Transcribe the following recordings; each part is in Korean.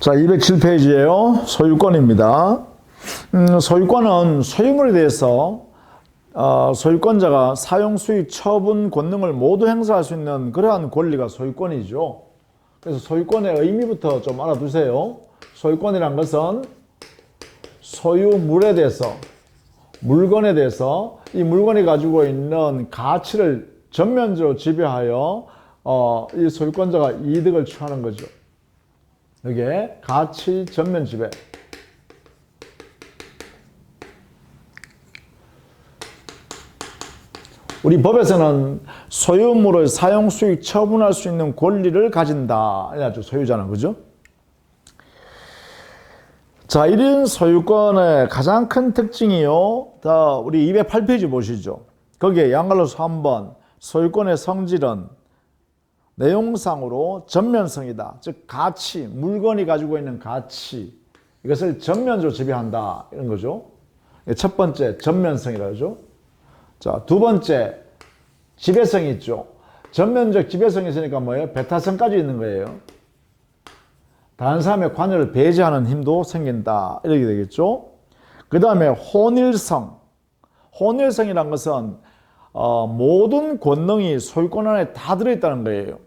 자, 207페이지예요. 소유권입니다. 소유권은 소유물에 대해서 소유권자가 사용, 수익, 처분, 권능을 모두 행사할 수 있는 그러한 권리가 소유권이죠. 그래서 소유권의 의미부터 좀 알아두세요. 소유권이란 것은 소유물에 대해서, 물건에 대해서 이 물건이 가지고 있는 가치를 전면적으로 지배하여 이 소유권자가 이득을 취하는 거죠. 이게 가치 전면 지배. 우리 법에서는 소유물을 사용, 수익, 처분할 수 있는 권리를 가진다. 이래가지고 소유자는, 그죠? 자, 이런 소유권의 가장 큰 특징이요. 자, 우리 208페이지 보시죠. 거기에 양갈로서 3번 소유권의 성질은 내용상으로 전면성이다. 즉 가치, 물건이 가지고 있는 가치, 이것을 전면적으로 지배한다. 이런 거죠. 첫 번째 전면성이라고 하죠. 자, 두 번째 지배성이 있죠. 전면적 지배성이 있으니까 뭐예요? 배타성까지 있는 거예요. 다른 사람의 관여를 배제하는 힘도 생긴다. 이렇게 되겠죠. 그 다음에 혼일성. 혼일성이란 것은 모든 권능이 소유권 안에 다 들어있다는 거예요.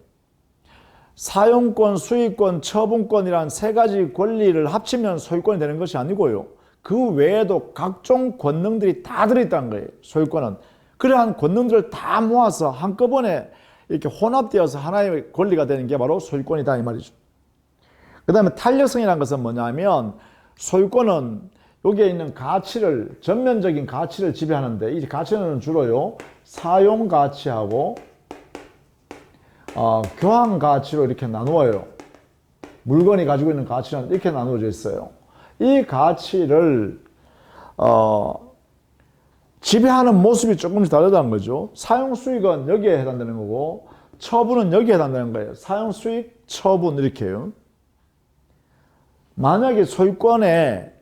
사용권, 수익권, 처분권이란 세 가지 권리를 합치면 소유권이 되는 것이 아니고요. 그 외에도 각종 권능들이 다 들어있다는 거예요. 소유권은. 그러한 권능들을 다 모아서 한꺼번에 이렇게 혼합되어서 하나의 권리가 되는 게 바로 소유권이다 이 말이죠. 그 다음에 탄력성이라는 것은 뭐냐면 소유권은 여기에 있는 가치를, 전면적인 가치를 지배하는데 이 가치는 주로요 사용 가치하고 교환 가치로 이렇게 나누어요. 물건이 가지고 있는 가치는 이렇게 나누어져 있어요. 이 가치를 지배하는 모습이 조금씩 다르다는 거죠. 사용 수익은 여기에 해당되는 거고 처분은 여기에 해당되는 거예요. 사용 수익, 처분 이렇게요. 만약에 소유권에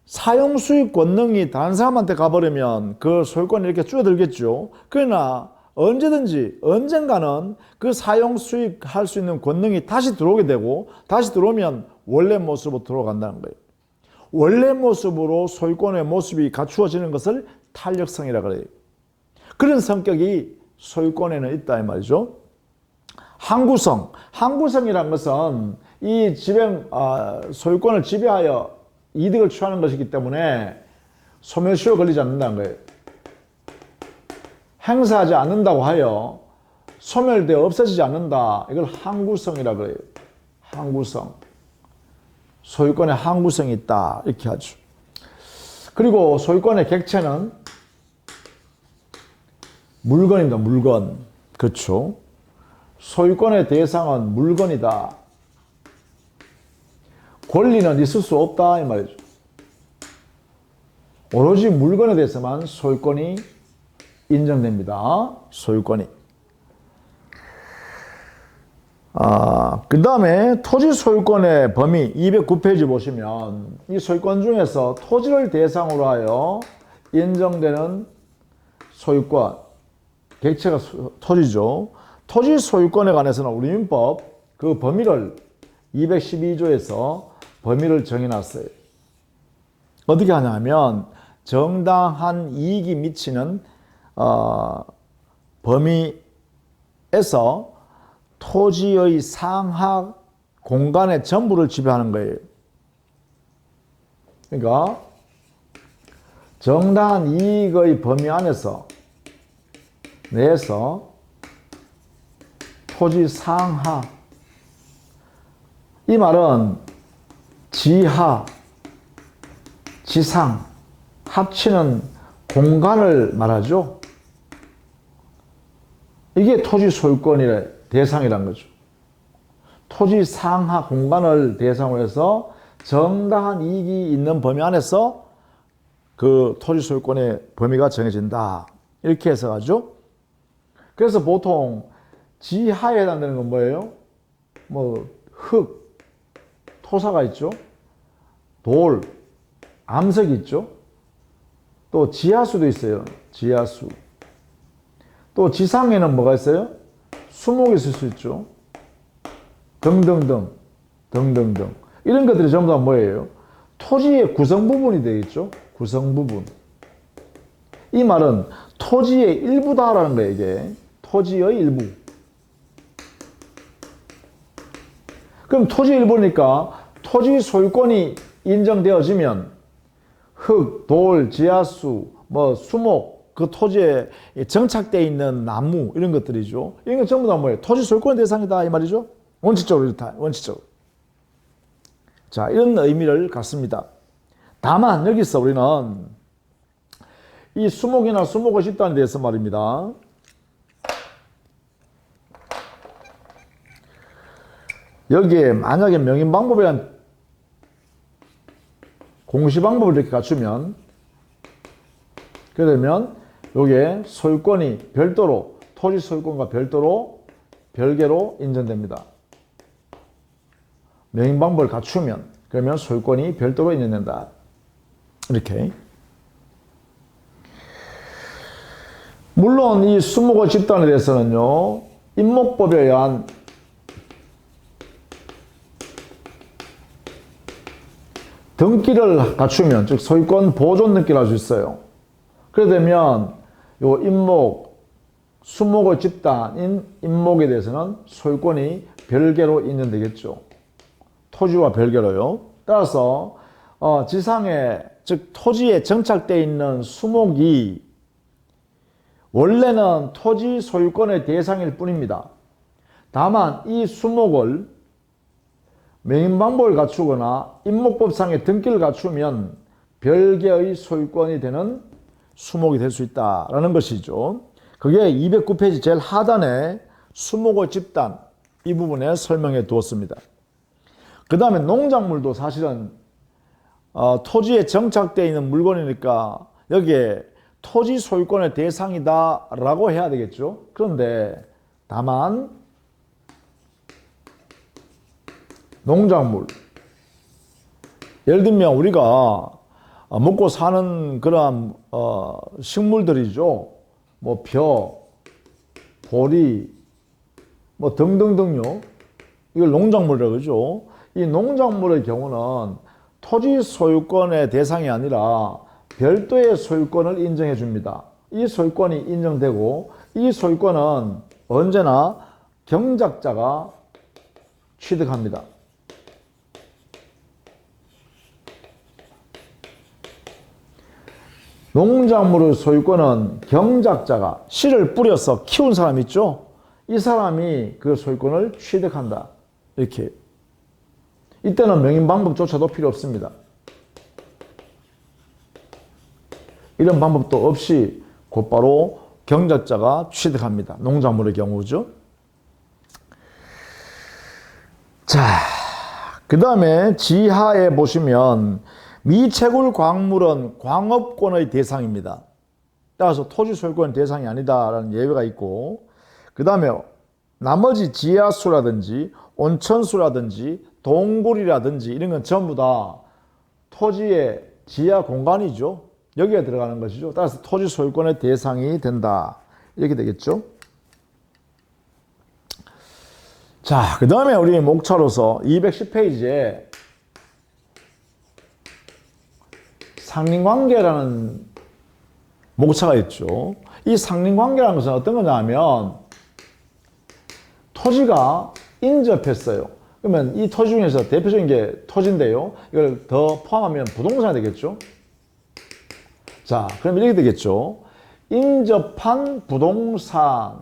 사용 수익 권능이 다른 사람한테 가버리면 그 소유권이 이렇게 줄어들겠죠. 그러나 언젠가는 그 사용 수익 할 수 있는 권능이 다시 들어오게 되고 다시 들어오면 원래 모습으로 들어간다는 거예요. 원래 모습으로 소유권의 모습이 갖추어지는 것을 탄력성이라고 그래요. 그런 성격이 소유권에는 있다 이 말이죠. 항구성. 항구성이란 것은 이 소유권을 지배하여 이득을 취하는 것이기 때문에 소멸시효 걸리지 않는다는 거예요. 행사하지 않는다고 하여 소멸되어 없어지지 않는다. 이걸 항구성이라고 그래요. 항구성. 소유권에 항구성이 있다. 이렇게 하죠. 그리고 소유권의 객체는 물건입니다. 물건. 그렇죠. 소유권의 대상은 물건이다. 권리는 있을 수 없다 이 말이죠. 오로지 물건에 대해서만 소유권이 인정됩니다. 소유권이. 그 다음에 토지 소유권의 범위 209페이지 보시면 이 소유권 중에서 토지를 대상으로 하여 인정되는 소유권, 객체가 토지죠. 토지 소유권에 관해서는 우리 민법 그 범위를 212조에서 범위를 정해놨어요. 어떻게 하냐면 정당한 이익이 미치는 범위에서 토지의 상하 공간의 전부를 지배하는 거예요. 그러니까 정당한 이익의 범위 안에서 내에서 토지 상하, 이 말은 지하, 지상 합치는 공간을 말하죠. 이게 토지 소유권의 대상이란 거죠. 토지 상하 공간을 대상으로 해서 정당한 이익이 있는 범위 안에서 그 토지 소유권의 범위가 정해진다. 이렇게 해서 하죠. 그래서 보통 지하에 해당되는 건 뭐예요? 흙, 토사가 있죠. 돌, 암석이 있죠. 또 지하수도 있어요. 지하수. 또 지상에는 뭐가 있어요? 수목이 있을 수 있죠. 등등등. 등등등. 이런 것들이 전부 다 뭐예요? 토지의 구성 부분이 되겠죠? 구성 부분. 이 말은 토지의 일부다라는 거예요, 이게. 토지의 일부. 그럼 토지 일부니까 토지 소유권이 인정되어지면 흙, 돌, 지하수, 뭐 수목, 그 토지에 정착되어 있는 나무 이런 것들이죠. 이런 게 전부 다 뭐예요? 토지 소유권 대상이다 이 말이죠. 원칙적으로 이렇다. 원칙적으로. 자, 이런 의미를 갖습니다. 다만 여기서 우리는 이 수목이나 수목의 집단에 대해서 말입니다. 여기에 만약에 명인방법이란 공시방법을 이렇게 갖추면 그러면 여기에 소유권이 별도로 토지 소유권과 별개로 인정됩니다. 명인방법을 갖추면 그러면 소유권이 별도로 인정된다. 이렇게. 물론 이 수목의 집단에 대해서는요. 임목법에 의한 등기를 갖추면 즉 소유권 보존 등기를 할 수 있어요. 그래 되면 요 임목, 수목의 집단인 임목에 대해서는 소유권이 별개로 인정되겠죠. 토지와 별개로요. 따라서 지상에 즉 토지에 정착되어 있는 수목이 원래는 토지 소유권의 대상일 뿐입니다. 다만 이 수목을 명인방법을 갖추거나 임목법상의 등기를 갖추면 별개의 소유권이 되는 수목이 될 수 있다라는 것이죠. 그게 209페이지 제일 하단에 수목의 집단 이 부분에 설명해 두었습니다. 그 다음에 농작물도 사실은 토지에 정착되어 있는 물건이니까 여기에 토지 소유권의 대상이다 라고 해야 되겠죠. 그런데 다만 농작물 예를 들면 우리가 먹고 사는 그런 식물들이죠. 뭐 벼, 보리 뭐 등등등요. 이걸 농작물이라고 그러죠. 이 농작물의 경우는 토지 소유권의 대상이 아니라 별도의 소유권을 인정해 줍니다. 이 소유권이 인정되고 이 소유권은 언제나 경작자가 취득합니다. 농작물의 소유권은 경작자가 씨를 뿌려서 키운 사람 있죠? 이 사람이 그 소유권을 취득한다. 이렇게. 이때는 명인방법조차도 필요 없습니다. 이런 방법도 없이 곧바로 경작자가 취득합니다. 농작물의 경우죠. 자, 그 다음에 지하에 보시면 미채굴 광물은 광업권의 대상입니다. 따라서 토지 소유권 대상이 아니다라는 예외가 있고, 그 다음에 나머지 지하수라든지 온천수라든지 동굴이라든지 이런 건 전부 다 토지의 지하 공간이죠. 여기에 들어가는 것이죠. 따라서 토지 소유권의 대상이 된다. 이렇게 되겠죠. 자, 그 다음에 우리 목차로서 210페이지에 상린관계라는 목차가 있죠. 이 상린관계라는 것은 어떤 거냐 하면 토지가 인접했어요. 그러면 이 토지 중에서 대표적인 게 토지인데요. 이걸 더 포함하면 부동산이 되겠죠. 자, 그럼 이렇게 되겠죠. 인접한 부동산의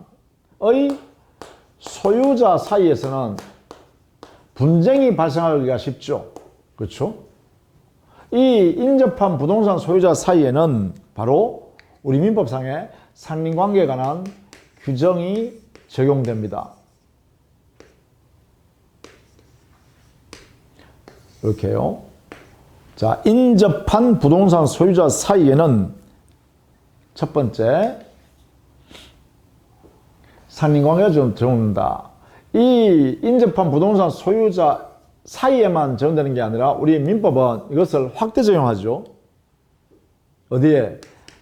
소유자 사이에서는 분쟁이 발생하기가 쉽죠. 그렇죠? 이 인접한 부동산 소유자 사이에는 바로 우리 민법상의 상린관계에 관한 규정이 적용됩니다. 이렇게요. 자, 인접한 부동산 소유자 사이에는 첫 번째 상린관계가 좀 적용된다. 이 인접한 부동산 소유자 사이에만 적용되는 게 아니라 우리 민법은 이것을 확대 적용하죠. 어디에?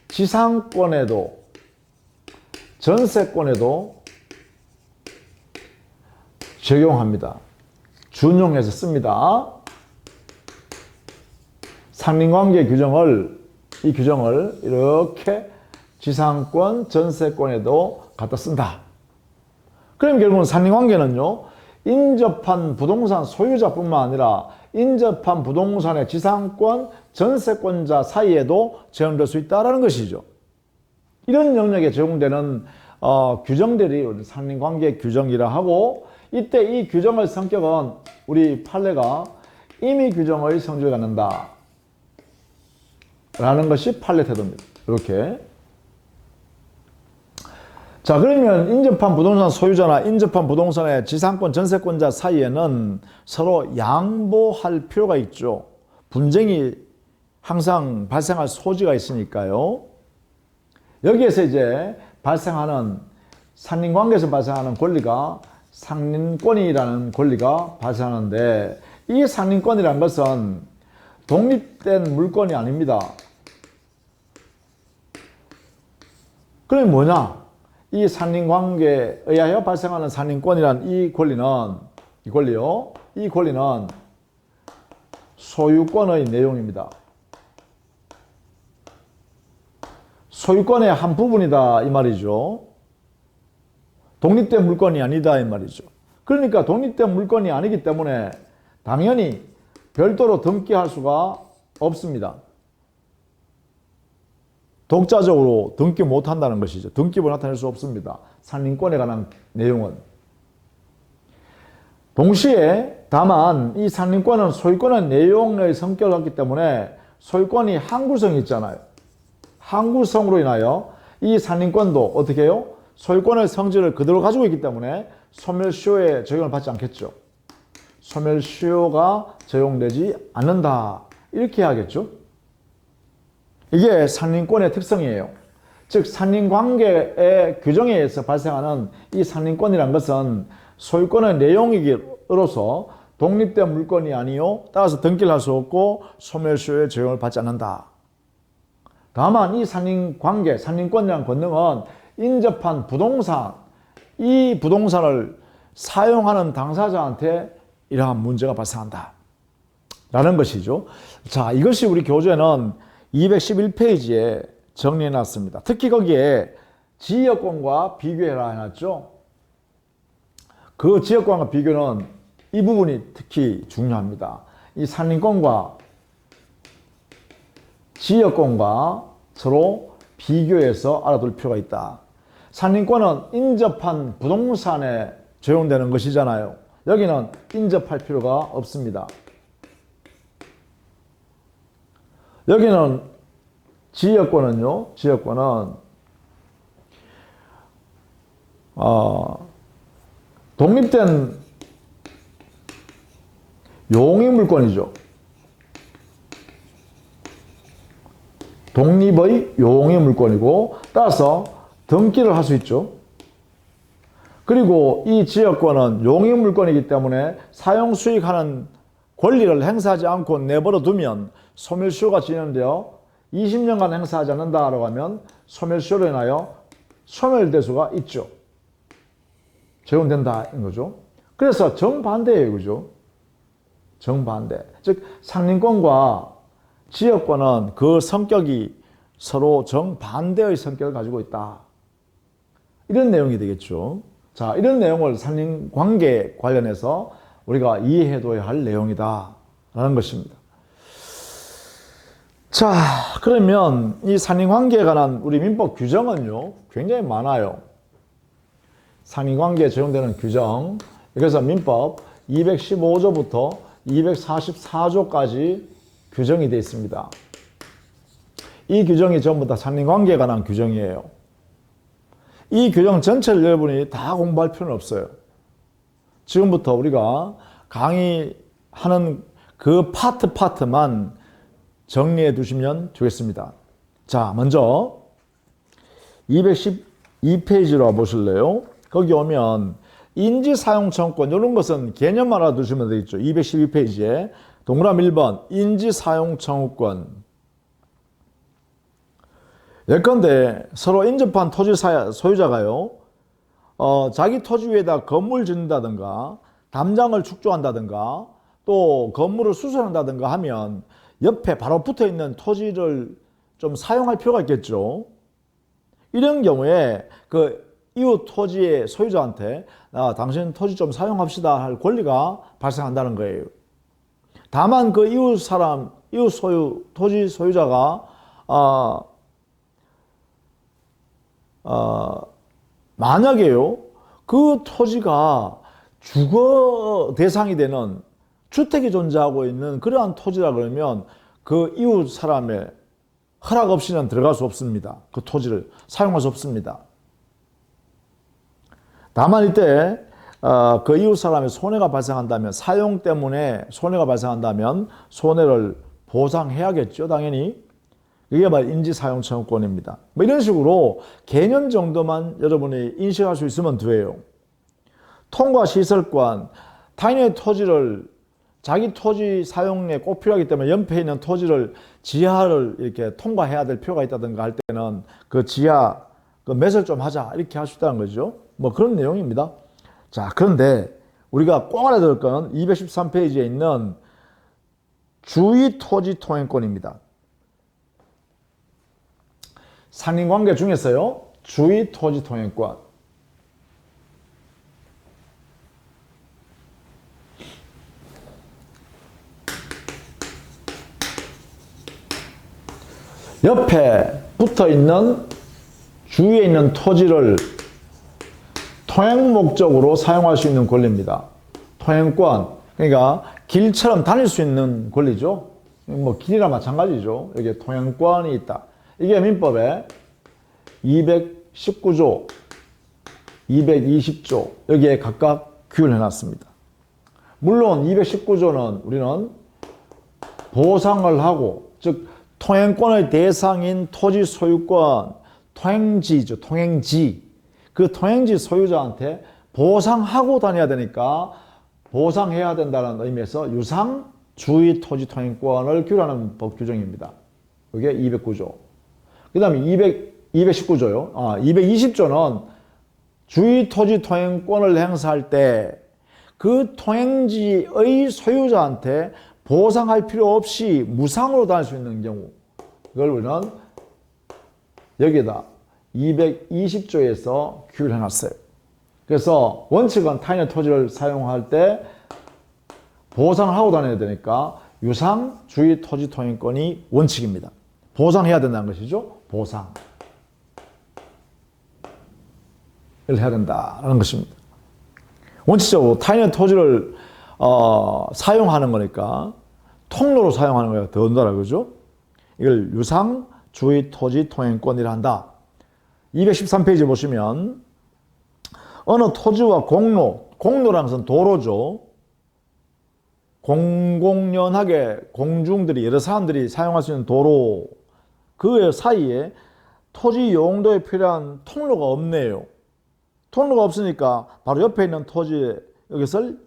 지상권에도 적용합니다. 준용해서 씁니다. 상린관계 규정을, 이 규정을 이렇게 지상권, 전세권에도 갖다 쓴다. 그럼 결국은 상린관계는요, 인접한 부동산 소유자뿐만 아니라 인접한 부동산의 지상권, 전세권자 사이에도 적용될 수 있다는 것이죠. 이런 영역에 적용되는 규정들이 상린관계 규정이라 하고, 이때 이 규정의 성격은 우리 판례가 임의 규정의 성질을 갖는다 라는 것이 판례 태도입니다. 이렇게. 자, 그러면 인접한 부동산 소유자나 인접한 부동산의 지상권, 전세권자 사이에는 서로 양보할 필요가 있죠. 분쟁이 항상 발생할 소지가 있으니까요. 여기에서 이제 발생하는 상린관계에서 발생하는 권리가 상린권이라는 권리가 발생하는데, 이 상린권이라는 것은 독립된 물권이 아닙니다. 그럼 뭐냐? 이 상린관계에 의하여 발생하는 상린권이란 이 권리는 소유권의 내용입니다. 소유권의 한 부분이다 이 말이죠. 독립된 물건이 아니다 이 말이죠. 그러니까 독립된 물건이 아니기 때문에 당연히 별도로 등기할 수가 없습니다. 독자적으로 등기 못한다는 것이죠. 등기를 나타낼 수 없습니다. 상린권에 관한 내용은. 동시에 다만 이 상린권은 소유권의 내용의 성격을 갖기 때문에 소유권이 항구성이 있잖아요. 항구성으로 인하여 이 상린권도 어떻게 해요? 소유권의 성질을 그대로 가지고 있기 때문에 소멸시효에 적용을 받지 않겠죠. 소멸시효가 적용되지 않는다. 이렇게 해야겠죠. 이게 상린권의 특성이에요. 즉 상린관계의 규정에 의해서 발생하는 이 상린권이란 것은 소유권의 내용이기로서 독립된 물건이 아니요, 따라서 등기를 할 수 없고 소멸시효에 적용을 받지 않는다. 다만 이 상린관계, 상린권이라는 권능은 인접한 부동산, 이 부동산을 사용하는 당사자한테 이러한 문제가 발생한다 라는 것이죠. 자, 이것이 우리 교재는 211페이지에 정리해 놨습니다. 특히 거기에 지역권과 비교해라 해놨죠. 그 지역권과 비교는 이 부분이 특히 중요합니다. 이 상린권과 지역권과 서로 비교해서 알아둘 필요가 있다. 상린권은 인접한 부동산에 적용되는 것이잖아요. 여기는 인접할 필요가 없습니다. 여기는 지역권은요, 지역권은 독립된 용의물권이죠. 독립의 용의물권이고 따라서 등기를 할 수 있죠. 그리고 이 지역권은 용의물권이기 때문에 사용수익하는 권리를 행사하지 않고 내버려 두면 소멸시효가 진행되어 20년간 행사하지 않는다라고 하면 소멸시효로 인하여 소멸될 수가 있죠. 적용된다는 거죠. 그래서 정반대예요. 그죠? 정반대. 즉 상린권과 지역권은 그 성격이 서로 정반대의 성격을 가지고 있다. 이런 내용이 되겠죠. 자, 이런 내용을 상린관계 관련해서 우리가 이해해둬야 할 내용이다 라는 것입니다. 자, 그러면 이 상린관계에 관한 우리 민법 규정은요 굉장히 많아요. 상린관계에 적용되는 규정, 그래서 민법 215조부터 244조까지 규정이 되어 있습니다. 이 규정이 전부 다 상린관계에 관한 규정이에요. 이 규정 전체를 여러분이 다 공부할 필요는 없어요. 지금부터 우리가 강의하는 그 파트만 정리해 두시면 되겠습니다. 자, 먼저 212페이지로 와보실래요? 거기 오면 인지사용청권, 이런 것은 개념 알아두시면 되겠죠. 212페이지에 동그라미 1번 인지사용청권. 예컨대 서로 인접한 토지 소유자가요, 자기 토지 위에다 건물 짓는다든가 담장을 축조한다든가 또 건물을 수선한다든가 하면 옆에 바로 붙어 있는 토지를 좀 사용할 필요가 있겠죠. 이런 경우에 그 이웃 토지의 소유자한테 당신 토지 좀 사용합시다 할 권리가 발생한다는 거예요. 다만 그 이웃 소유, 토지 소유자가 만약에요, 그 토지가 주거 대상이 되는 주택이 존재하고 있는 그러한 토지라 그러면 그 이웃 사람의 허락 없이는 들어갈 수 없습니다. 그 토지를 사용할 수 없습니다. 다만 이때 그 이웃 사람의 손해가 발생한다면, 사용 때문에 손해가 발생한다면 손해를 보상해야겠죠, 당연히. 이게 바로 인지사용청구권입니다. 뭐 이런 식으로 개념 정도만 여러분이 인식할 수 있으면 돼요. 통과시설권, 타인의 토지를 자기 토지 사용에 꼭 필요하기 때문에 옆에 있는 토지를 지하를 이렇게 통과해야 될 필요가 있다든가 할 때는 그 지하 그 매설 좀 하자 이렇게 할 수 있다는 거죠. 뭐 그런 내용입니다. 자, 그런데 우리가 꼭 알아야 될 건 213페이지에 있는 주의 토지 통행권입니다. 상인관계 중에서요, 주의 토지 통행권. 옆에 붙어 있는 주위에 있는 토지를 통행 목적으로 사용할 수 있는 권리입니다. 통행권. 그러니까 길처럼 다닐 수 있는 권리죠. 뭐 길이랑 마찬가지죠. 여기에 통행권이 있다. 이게 민법에 219조, 220조 여기에 각각 규율 해놨습니다. 물론 219조는 우리는 보상을 하고, 즉 통행권의 대상인 토지 소유권, 통행지죠. 통행지. 그 통행지 소유자한테 보상하고 다녀야 되니까 보상해야 된다는 의미에서 유상 주의 토지 통행권을 규율하는 법 규정입니다. 그게 209조. 그 다음에 219조요. 220조는 주의 토지 통행권을 행사할 때 그 통행지의 소유자한테 보상할 필요 없이 무상으로 다닐 수 있는 경우, 이걸 우리는 여기다 220조에서 규율해놨어요. 그래서 원칙은 타인의 토지를 사용할 때 보상을 하고 다녀야 되니까 유상 주의 토지 통행권이 원칙입니다. 보상해야 된다는 것이죠. 보상. 을 해야 된다는 것입니다. 원칙적으로 타인의 토지를 사용하는 거니까 통로로 사용하는 거가 더군다나 그죠? 이걸 유상 주의 토지 통행권이라 한다. 213페이지 보시면 어느 토지와 공로라는 것은 도로죠. 공공연하게 공중들이, 여러 사람들이 사용할 수 있는 도로, 그 사이에 토지 용도에 필요한 통로가 없네요. 통로가 없으니까 바로 옆에 있는 토지에 이것을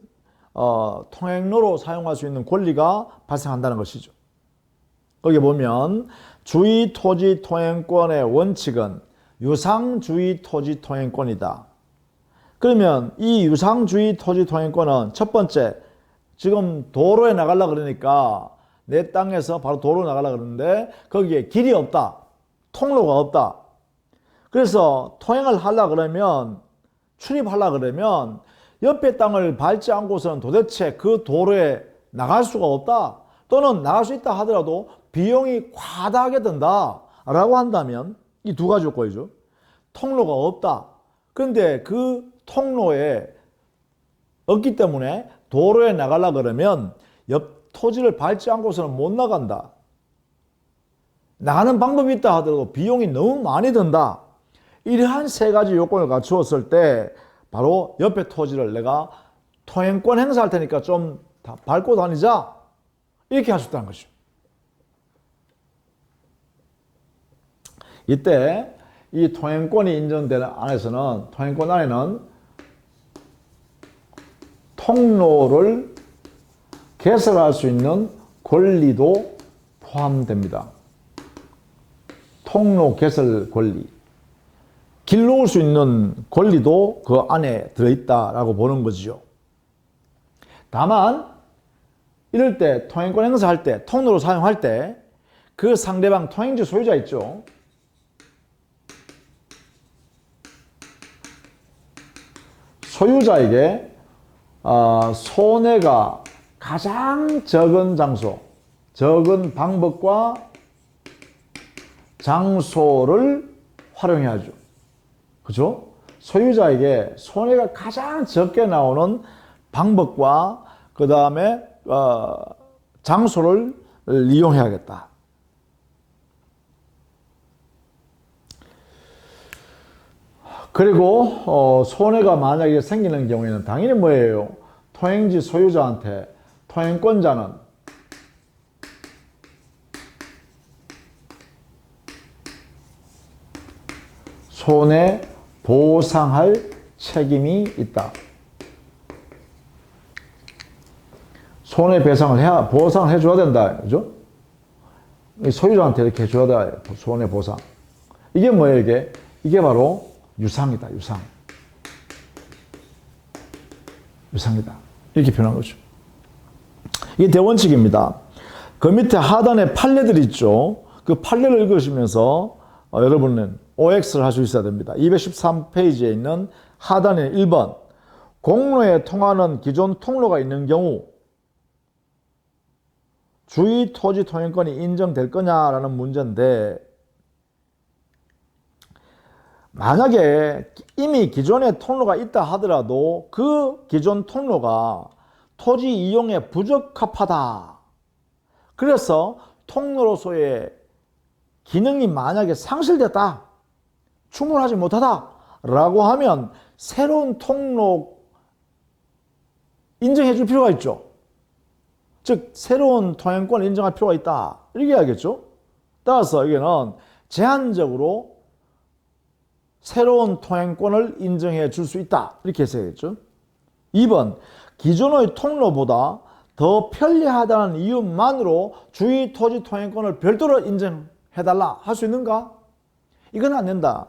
통행로로 사용할 수 있는 권리가 발생한다는 것이죠. 거기 보면 주의 토지 통행권의 원칙은 유상주의 토지 통행권이다. 그러면 이 유상주의 토지 통행권은 첫 번째, 지금 도로에 나가려고 그러니까 내 땅에서 바로 도로에 나가려고 그러는데 거기에 길이 없다. 통로가 없다. 그래서 통행을 하려고 그러면, 출입하려고 그러면 옆에 땅을 밟지 않고서는 도대체 그 도로에 나갈 수가 없다. 또는 나갈 수 있다 하더라도 비용이 과다하게 든다 라고 한다면 이 두 가지 요건이죠. 통로가 없다. 그런데 그 통로에 없기 때문에 도로에 나가려고 그러면 옆 토지를 밟지 않고서는 못 나간다. 나가는 방법이 있다 하더라도 비용이 너무 많이 든다. 이러한 세 가지 요건을 갖추었을 때 바로 옆에 토지를 내가 통행권 행사할 테니까 좀 밟고 다니자. 이렇게 할 수 있다는 것이죠. 이때 이 통행권이 인정되는 안에서는, 통행권 안에는 통로를 개설할 수 있는 권리도 포함됩니다. 통로 개설 권리. 길 놓을 수 있는 권리도 그 안에 들어있다라고 보는 거죠. 다만 이럴 때 통행권 행사할 때 통로로 사용할 때 그 상대방 통행지 소유자 있죠. 소유자에게 손해가 가장 적은 장소, 적은 방법과 장소를 활용해야죠. 그죠? 소유자에게 손해가 가장 적게 나오는 방법과 그 다음에 장소를 이용해야겠다. 그리고 손해가 만약에 생기는 경우에는 당연히 뭐예요? 통행지 소유자한테 통행권자는 손해 보상할 책임이 있다. 손해배상을 보상을 해줘야 된다. 그죠? 소유자한테 이렇게 해줘야 돼. 손해보상. 이게 뭐예요, 이게 바로 유상이다, 유상. 유상이다. 이렇게 표현한 거죠. 이게 대원칙입니다. 그 밑에 하단에 판례들 있죠. 그 판례를 읽으시면서 여러분은 OX를 할 수 있어야 됩니다. 213페이지에 있는 하단에 1번. 공로에 통하는 기존 통로가 있는 경우 주의 토지 통행권이 인정될 거냐라는 문제인데, 만약에 이미 기존에 통로가 있다 하더라도 그 기존 통로가 토지 이용에 부적합하다. 그래서 통로로서의 기능이 만약에 상실됐다. 충분하지 못하다. 라고 하면 새로운 통로 인정해 줄 필요가 있죠. 즉 새로운 통행권을 인정할 필요가 있다. 이렇게 해야겠죠. 따라서 여기는 제한적으로 새로운 통행권을 인정해 줄 수 있다. 이렇게 했어야겠죠. 2번, 기존의 통로보다 더 편리하다는 이유만으로 주의 토지 통행권을 별도로 인정해달라 할 수 있는가? 이건 안 된다.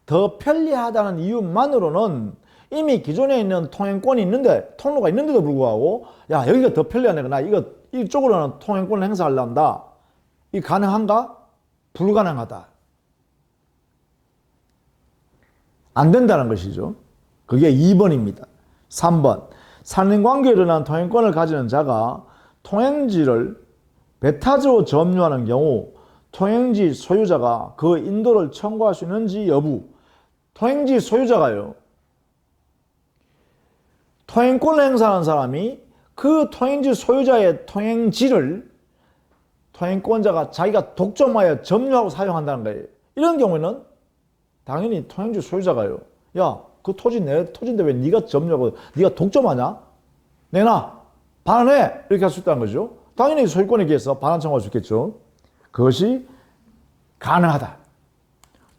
더 편리하다는 이유만으로는 이미 기존에 있는 통행권이 있는데, 통로가 있는데도 불구하고, 야, 여기가 더 편리하네. 나 이쪽으로는 통행권을 행사하려한다. 이 가능한가? 불가능하다. 안 된다는 것이죠. 그게 2번입니다. 3번. 산림관계에 일어난 통행권을 가지는 자가 통행지를 배타적으로 점유하는 경우 통행지 소유자가 그 인도를 청구할 수 있는지 여부. 통행지 소유자가요. 통행권을 행사하는 사람이 그 통행지 소유자의 통행지를 통행권자가 자기가 독점하여 점유하고 사용한다는 거예요. 이런 경우에는 당연히 통행지 소유자가요. 야, 그 토지 내 토지인데 왜 네가 점유하고 네가 독점하냐? 내놔. 반환해. 이렇게 할 수 있다는 거죠. 당연히 소유권에 의해서 반환 청구할 수 있겠죠. 그것이 가능하다.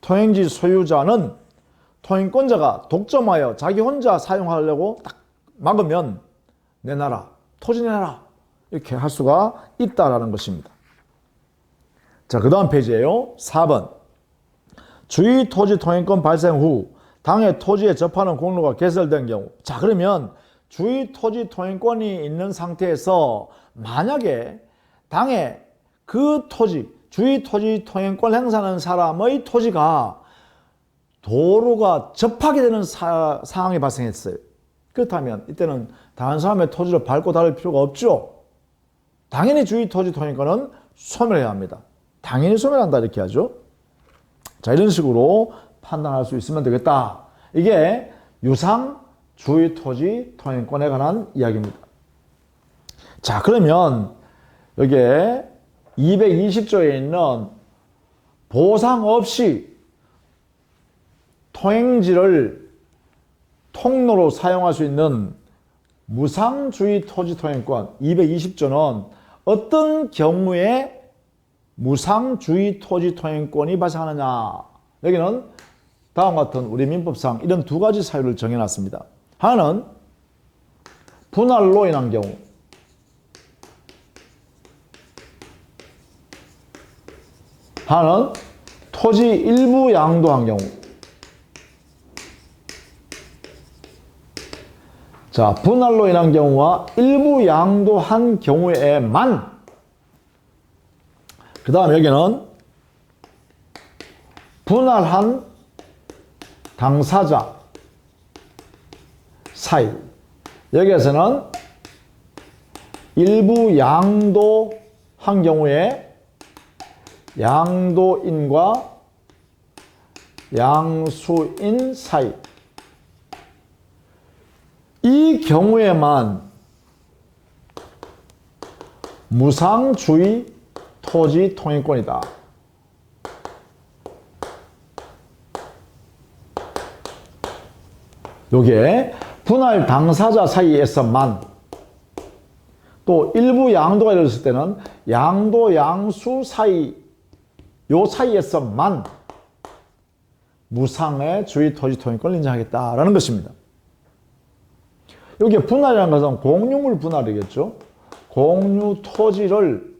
통행지 소유자는 통행권자가 독점하여 자기 혼자 사용하려고 딱 막으면 내놔라. 토지 내놔라. 이렇게 할 수가 있다라는 것입니다. 자, 그 다음 페이지예요. 4번. 주의 토지 통행권 발생 후 당해 토지에 접하는 공로가 개설된 경우. 자, 그러면 주의 토지 통행권이 있는 상태에서 만약에 당해 그 토지, 주의 토지 통행권 행사하는 사람의 토지가 도로가 접하게 되는 상황이 발생했어요. 그렇다면 이때는 다른 사람의 토지를 밟고 다닐 필요가 없죠. 당연히 주의 토지 통행권은 소멸해야 합니다. 당연히 소멸한다 이렇게 하죠. 자, 이런 식으로 판단할 수 있으면 되겠다. 이게 유상 주의 토지 통행권에 관한 이야기입니다. 자, 그러면 여기에 220조에 있는 보상 없이 통행지를 통로로 사용할 수 있는 무상주의 토지 통행권 220조는 어떤 경우에 무상주의 토지 통행권이 발생하느냐. 여기는 다음과 같은 우리 민법상 이런 두 가지 사유를 정해놨습니다. 하나는 분할로 인한 경우, 하나는 토지 일부 양도한 경우. 자, 분할로 인한 경우와 일부 양도한 경우에만, 그 다음에 여기는 분할한 당사자 사이, 여기에서는 일부 양도한 경우에 양도인과 양수인 사이, 이 경우에만 무상주의 토지 통행권이다. 요게 분할 당사자 사이에서만, 또 일부 양도가 이루어졌을 때는 양도 양수 사이, 요 사이에서만 무상의 주의 토지 통행권을 인정하겠다라는 것입니다. 여기 분할이라는 것은 공유물 분할이겠죠. 공유 토지를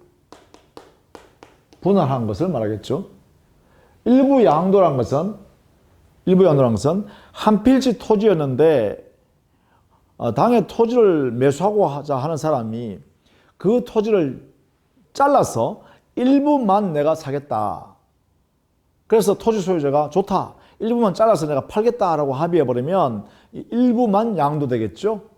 분할한 것을 말하겠죠. 일부 양도란 것은 한 필지 토지였는데 당에 토지를 매수하고자 하는 사람이 그 토지를 잘라서 일부만 내가 사겠다. 그래서 토지 소유자가 좋다, 일부만 잘라서 내가 팔겠다라고 합의해버리면 일부만 양도되겠죠.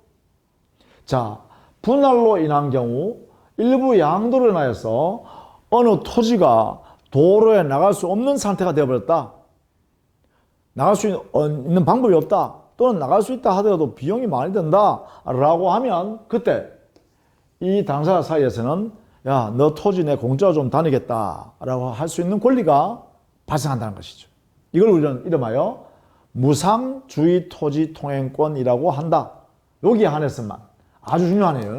자, 분할로 인한 경우 일부 양도로 인하여서 어느 토지가 도로에 나갈 수 없는 상태가 되어버렸다. 나갈 수 있는 방법이 없다. 또는 나갈 수 있다 하더라도 비용이 많이 든다 라고 하면, 그때 이 당사자 사이에서는 야, 너 토지 내 공짜로 좀 다니겠다 라고 할 수 있는 권리가 발생한다는 것이죠. 이걸 우리는 이름하여 무상주의 토지 통행권이라고 한다. 여기에 한해서만, 아주 중요하네요.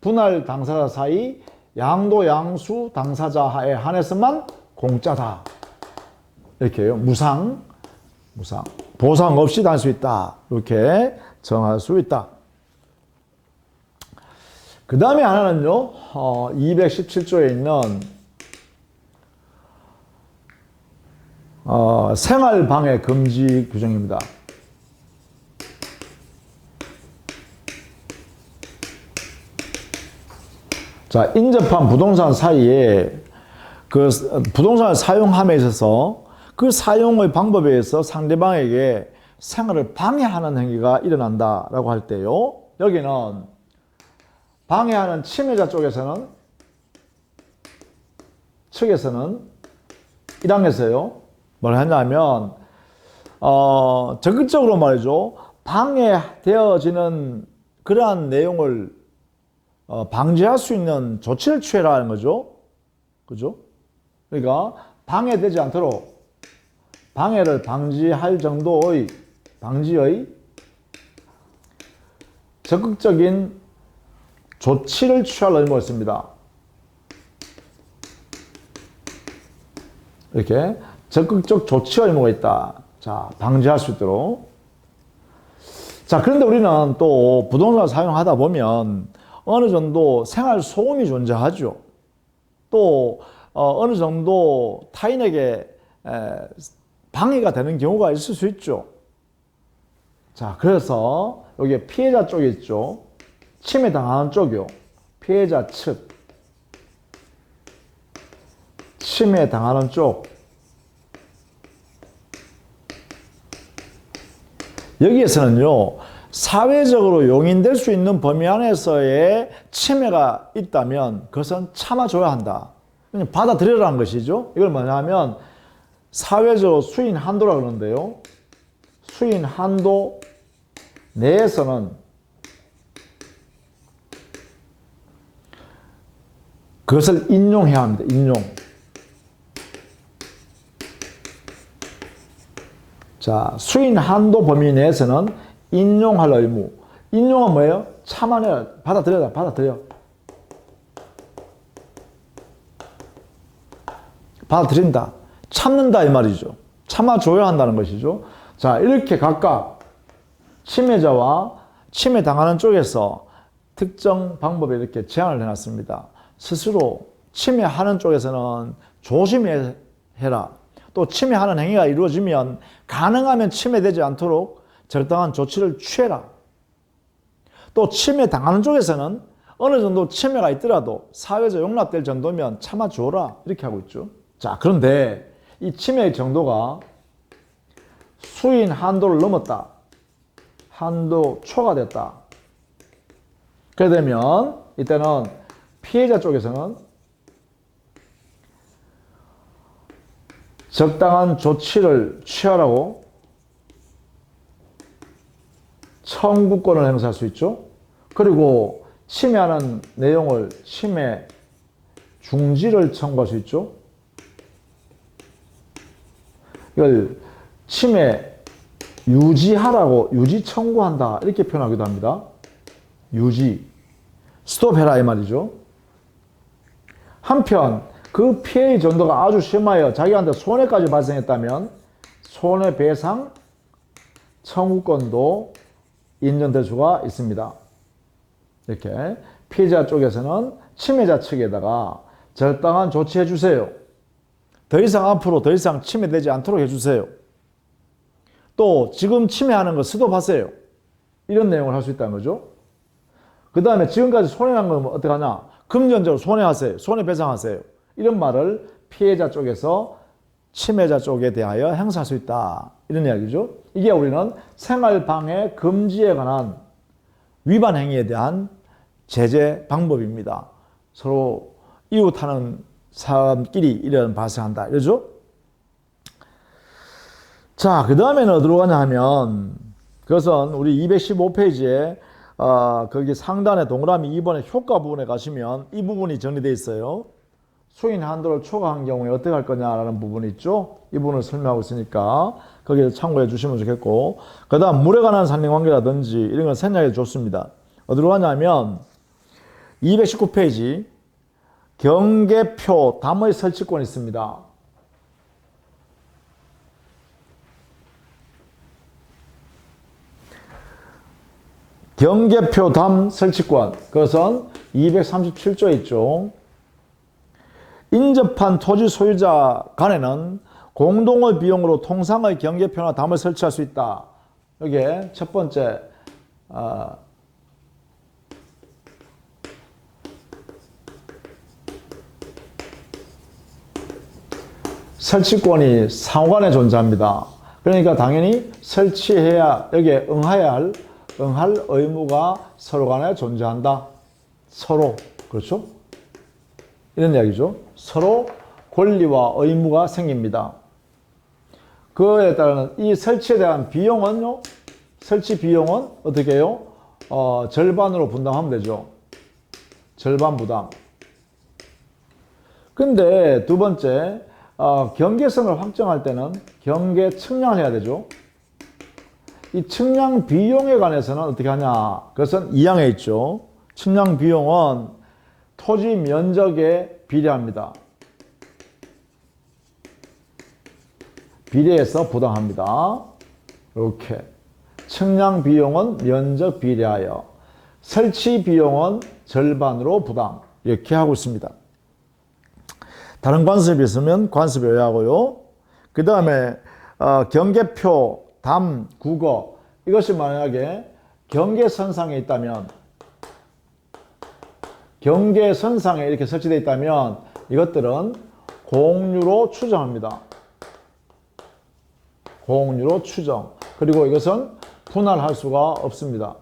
분할 당사자 사이 양도 양수 당사자에 한해서만 공짜다. 이렇게 해요. 무상, 보상 없이 다닐 수 있다. 이렇게 정할 수 있다. 그 다음에 하나는요, 217조에 있는 생활방해 금지 규정입니다. 자, 인접한 부동산 사이에 그 부동산을 사용함에 있어서 그 사용의 방법에 의해서 상대방에게 생활을 방해하는 행위가 일어난다라고 할 때요, 여기는 방해하는 침해자 측에서는 1항에서요 뭘 하냐면 적극적으로 말이죠, 방해되어지는 그러한 내용을 방지할 수 있는 조치를 취해라는 거죠. 그죠? 그러니까 방해되지 않도록 방해를 방지할 정도의 방지의 적극적인 조치를 취할 의무가 있습니다. 이렇게 적극적 조치 의무가 있다. 자, 방지할 수 있도록. 자, 그런데 우리는 또 부동산을 사용하다 보면 어느 정도 생활 소음이 존재하죠. 또 어느 정도 타인에게 방해가 되는 경우가 있을 수 있죠. 자, 그래서 여기 피해자 쪽이 있죠. 침해당하는 쪽이요. 피해자 측. 침해당하는 쪽. 여기에서는요, 사회적으로 용인될 수 있는 범위 안에서의 침해가 있다면 그것은 참아줘야 한다. 그냥 받아들여라는 것이죠. 이걸 뭐냐면 사회적으로 수인 한도라고 그러는데요. 수인 한도 내에서는 그것을 인용해야 합니다. 인용. 자, 수인 한도 범위 내에서는 인용할 의무. 인용은 뭐예요? 참아내야, 받아들여라, 받아들여. 받아들인다. 참는다 이 말이죠. 참아줘야 한다는 것이죠. 자, 이렇게 각각 침해자와 침해당하는 쪽에서 특정 방법에 이렇게 제한을 해놨습니다. 스스로 침해하는 쪽에서는 조심해라. 또 침해하는 행위가 이루어지면 가능하면 침해되지 않도록 적당한 조치를 취해라. 또 침해 당하는 쪽에서는 어느 정도 침해가 있더라도 사회에서 용납될 정도면 참아줘라 이렇게 하고 있죠. 자, 그런데 이 침해의 정도가 수인 한도를 넘었다. 한도 초과됐다. 그래 되면 이때는 피해자 쪽에서는 적당한 조치를 취하라고 청구권을 행사할 수 있죠. 그리고 침해하는 내용을 침해 중지를 청구할 수 있죠. 이걸 침해 유지하라고 유지 청구한다 이렇게 표현하기도 합니다. 유지, 스톱해라 이 말이죠. 한편 그 피해의 정도가 아주 심하여 자기한테 손해까지 발생했다면 손해배상 청구권도 인정될 수가 있습니다. 이렇게 피해자 쪽에서는 침해자 측에다가 적당한 조치해 주세요. 더 이상 앞으로 더 이상 침해되지 않도록 해주세요. 또 지금 침해하는 거 스톱하세요. 이런 내용을 할 수 있다는 거죠. 그 다음에 지금까지 손해난 건 어떻게 하냐. 금전적으로 손해하세요. 손해배상하세요. 이런 말을 피해자 쪽에서 침해자 쪽에 대하여 행사할 수 있다. 이런 이야기죠. 이게 우리는 생활방해 금지에 관한 위반 행위에 대한 제재 방법입니다. 서로 이웃하는 사람끼리 이런 발생한다. 이러죠? 자, 그 다음에는 어디로 가냐 하면, 그것은 우리 215페이지에, 거기 상단에 동그라미 2번의 효과 부분에 가시면 이 부분이 정리되어 있어요. 수인 한도를 초과한 경우에 어떻게 할 거냐라는 부분이 있죠. 이 부분을 설명하고 있으니까 거기에 참고해 주시면 좋겠고, 그 다음 물에 관한 상린관계라든지 이런 걸 생략해 줬습니다. 어디로 가냐면 219페이지 경계표 담의 설치권이 있습니다. 경계표 담 설치권, 그것은 237조에 있죠. 인접한 토지 소유자 간에는 공동의 비용으로 통상의 경계표나 담을 설치할 수 있다. 여기에 첫 번째 설치권이 상호간에 존재합니다. 그러니까 당연히 설치해야 여기에 응할 의무가 서로 간에 존재한다. 서로, 그렇죠? 이런 이야기죠. 서로 권리와 의무가 생깁니다. 그에 따른 이 설치에 대한 비용은요, 설치 비용은 어떻게 해요? 절반으로 분담하면 되죠. 절반 부담. 근데 두 번째, 경계선을 확정할 때는 경계 측량을 해야 되죠. 이 측량 비용에 관해서는 어떻게 하냐? 그것은 2항에 있죠. 측량 비용은 토지 면적에 비례합니다. 비례해서 부담합니다. 이렇게. 측량 비용은 면적 비례하여, 설치 비용은 절반으로 부담. 이렇게 하고 있습니다. 다른 관습이 있으면 관습 외워하고요. 그 다음에 경계표, 담, 국어, 이것이 만약에 경계선상에 있다면, 경계선상에 이렇게 설치되어 있다면 이것들은 공유로 추정합니다. 공유로 추정. 그리고 이것은 분할할 수가 없습니다.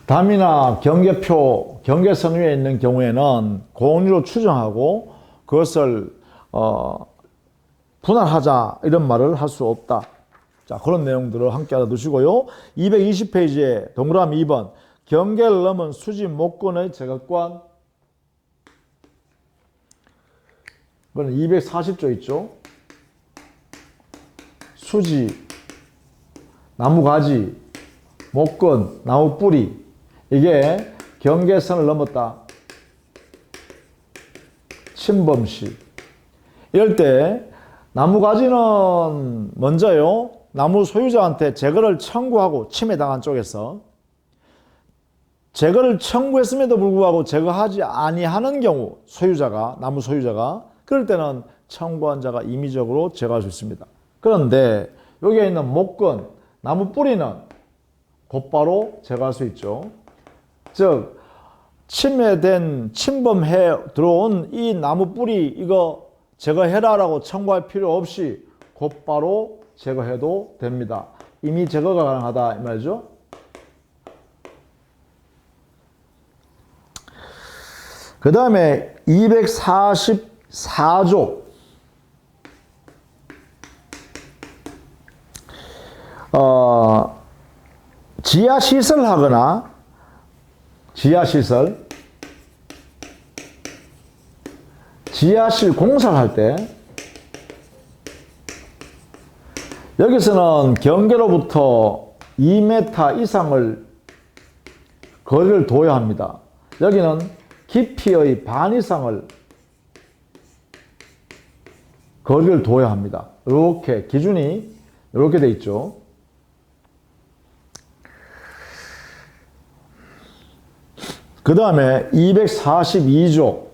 담이나 경계표, 경계선 위에 있는 경우에는 공유로 추정하고 그것을 분할하자 이런 말을 할 수 없다. 자, 그런 내용들을 함께 알아두시고요. 220페이지에 동그라미 2번 경계를 넘은 수지 목권의 제거권, 이거는 240조 있죠. 수지, 나무 가지, 목건, 나무 뿌리, 이게 경계선을 넘었다. 침범시. 이럴 때 나무 가지는 먼저요, 나무 소유자한테 제거를 청구하고 침해당한 쪽에서 제거를 청구했음에도 불구하고 제거하지 아니하는 경우, 소유자가, 나무 소유자가, 그럴 때는 청구한 자가 임의적으로 제거할 수 있습니다. 그런데 여기에 있는 목근, 나무 뿌리는 곧바로 제거할 수 있죠. 즉 침범해 들어온 이 나무 뿌리 이거 제거해라라고 청구할 필요 없이 곧바로 제거해도 됩니다. 이미 제거가 가능하다 이 말이죠. 그 다음에 244조 지하시설 하거나 지하시설 지하실 공사를 할 때 여기서는 경계로부터 2m 이상을 거리를 둬야 합니다. 여기는 깊이의 반 이상을 거리를 둬야 합니다. 이렇게 기준이 이렇게 돼 있죠. 그 다음에 242조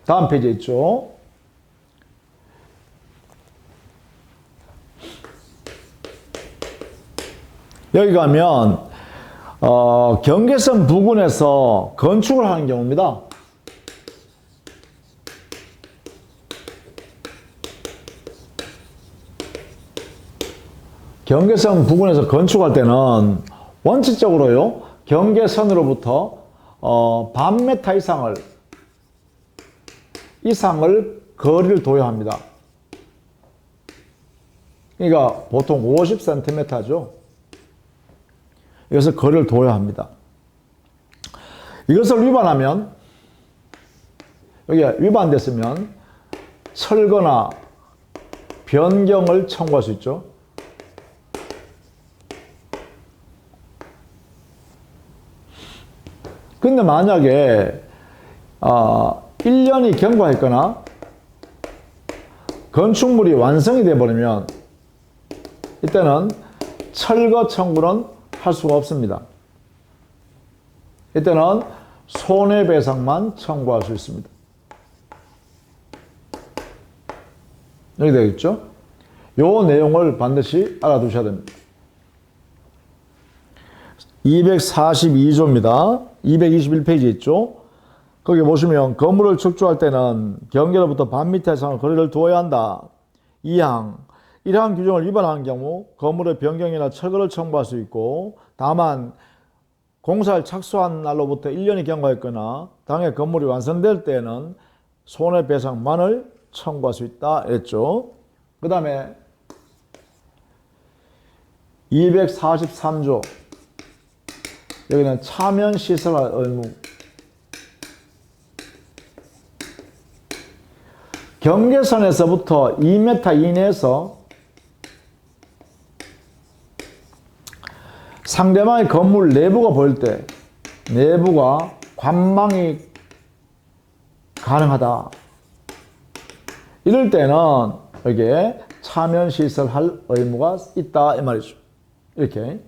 다음 페이지에 있죠. 여기 가면 경계선 부근에서 건축을 하는 경우입니다. 경계선 부근에서 건축할 때는 원칙적으로요, 경계선으로부터 반 메타 이상을 거리를 둬야 합니다. 그러니까 보통 50cm죠. 이것을 거리를 둬야 합니다. 이것을 위반하면, 여기 위반됐으면 철거나 변경을 청구할 수 있죠. 근데 만약에 1년이 경과했거나 건축물이 완성이 되어버리면 이때는 철거 청구는 할 수가 없습니다. 이때는 손해배상만 청구할 수 있습니다. 여기 되겠죠? 요 내용을 반드시 알아두셔야 됩니다. 242조입니다. 221페이지 있죠? 거기 보시면 건물을 축조할 때는 경계로부터 반 미터 이상의 거리를 두어야 한다. 2항 이러한 규정을 위반하는 경우 건물의 변경이나 철거를 청구할 수 있고, 다만 공사를 착수한 날로부터 1년이 경과했거나 당해 건물이 완성될 때에는 손해배상만을 청구할 수 있다 했죠. 그 다음에 243조 여기는 차면시설할 의무. 경계선에서부터 2m 이내에서 상대방의 건물 내부가 보일 때 내부가 관망이 가능하다. 이럴 때는 여기에 차면시설할 의무가 있다 이 말이죠. 이렇게.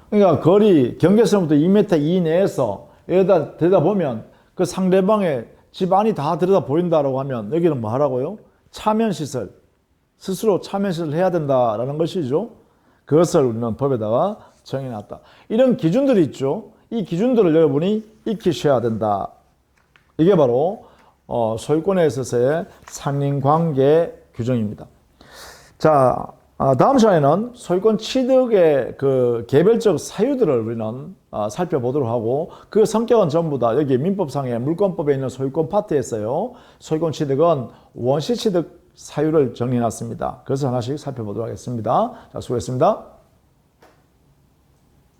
그러니까 거리 경계선부터 2m 이내에서 여기다 들여다보면 그 상대방의 집 안이 다 들여다 보인다라고 하면 여기는 뭐 하라고요? 차면시설, 스스로 차면시설을 해야 된다라는 것이죠. 그것을 우리는 법에다가 정해놨다. 이런 기준들이 있죠. 이 기준들을 여러분이 익히셔야 된다. 이게 바로 소유권에 있어서의 상린관계 규정입니다. 자, 다음 시간에는 소유권 취득의 그 개별적 사유들을 우리는 살펴보도록 하고, 그 성격은 전부 다 여기 민법상의 물권법에 있는 소유권 파트에서요, 소유권 취득은 원시 취득 사유를 정리해놨습니다. 그래서 하나씩 살펴보도록 하겠습니다. 자, 수고했습니다.